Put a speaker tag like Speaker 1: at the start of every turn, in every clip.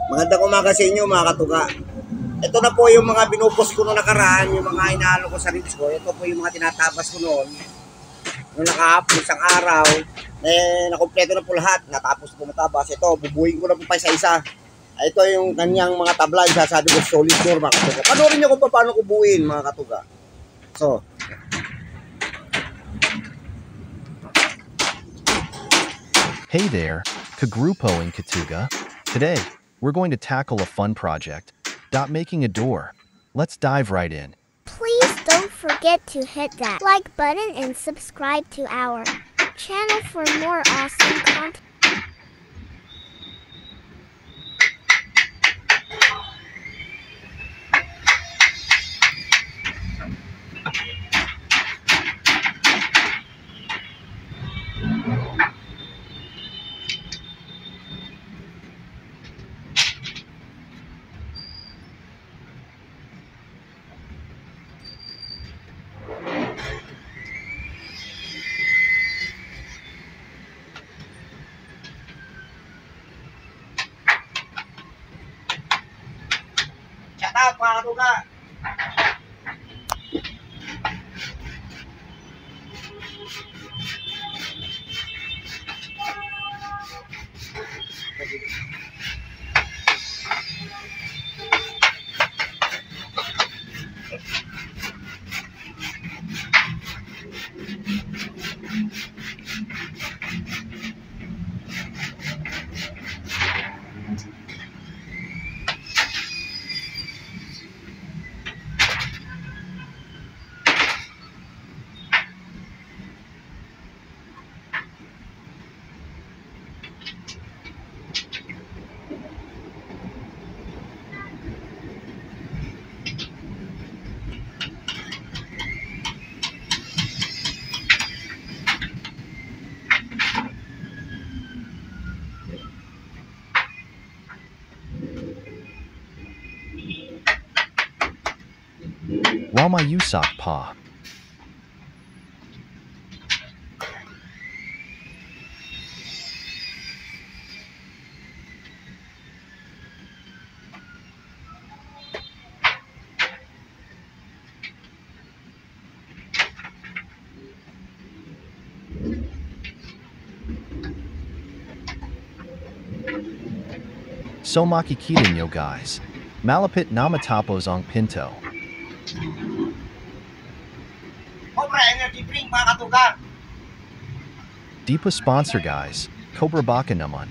Speaker 1: Magandang umaga sa inyo mga katuga. Ito na po yung mga binupos ko noong nakaraan, yung mga inaalo ko sa ribs ko. Ito po yung mga tinatabas ko noon. Noong nakahapon isang araw, nakumpleto na po lahat. Natapos po matabas. Ito, bubuhin ko na po pa isa-isa. Ito yung kanyang mga tabla. Sasabi ko solid door mga katuga. Panoorin nyo kung paano ko buuin mga katuga. So,
Speaker 2: hey there, Kagrupo and Katuga. Today, we're going to tackle a fun project, making a door. Let's dive right in.
Speaker 3: Please don't forget to hit that like button and subscribe to our channel for more awesome content.
Speaker 1: shout out mga katuga.
Speaker 2: Wama Yusak Pa. So makikita nyo guys. Malapit namatapos ang pinto.
Speaker 1: Cobra Energy Drink mga katuga.
Speaker 2: Di pa sponsor guys. Cobra Baka naman.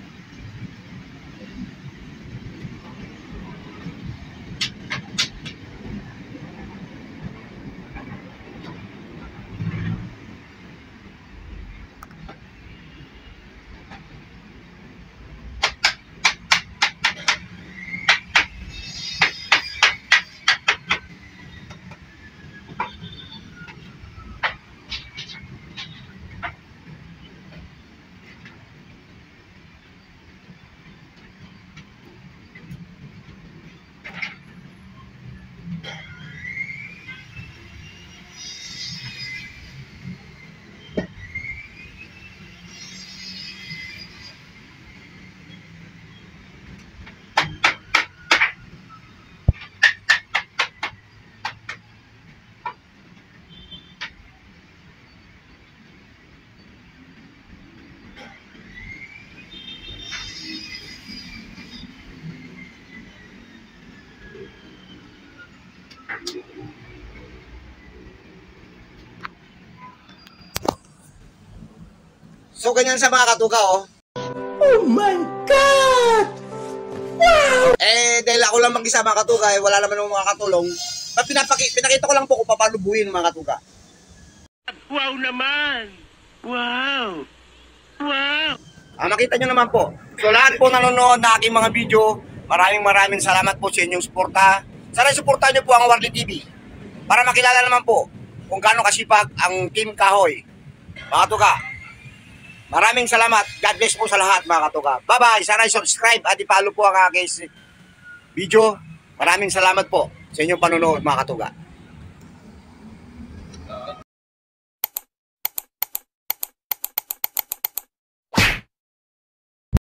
Speaker 1: So ganyan sa mga katuga oh.
Speaker 4: Oh my God! Wow!
Speaker 1: Dahil ako lang mag-isa mga katuga, wala naman ng mga katulong. Pinakita ko lang po kung paano buuin mga katuga.
Speaker 4: Wow naman! Wow! Wow!
Speaker 1: Makita nyo naman po. So lahat po nanonood na aking mga video, maraming salamat po sa inyong suporta. Sana suportahan nyo po ang Warly TV para makilala naman po kung gaano kasipag ang Team Kahoy. Mga katuga, maraming salamat. God bless po sa lahat mga katuga. Bye-bye. Sana subscribe at i-follow po ang aking video. Maraming salamat po sa inyong panonood mga katuga.